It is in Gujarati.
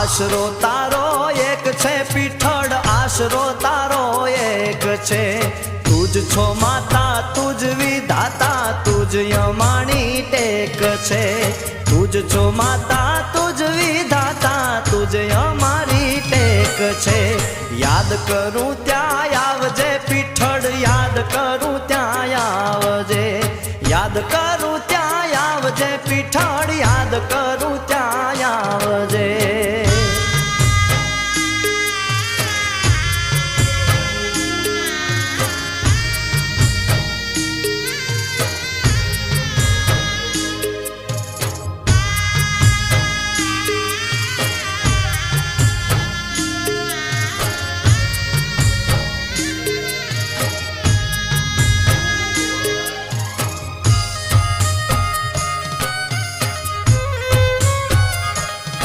આશરો તારો એક છે પીઠળ, આશરો તારો એક છે. તુજ છો માતા, તુજ વિધાતા, તુજ યમાણી ટેક છે. તુજ છો માતા, તુજ વિધાતા, તુજ અમારી ટેક છે. યાદ કરું ત્યાં આવજે પીઠળ, યાદ કરું ત્યાં આવજે. યાદ કરું ત્યાં આવજે પીઠળ, યાદ કરું ત્યાં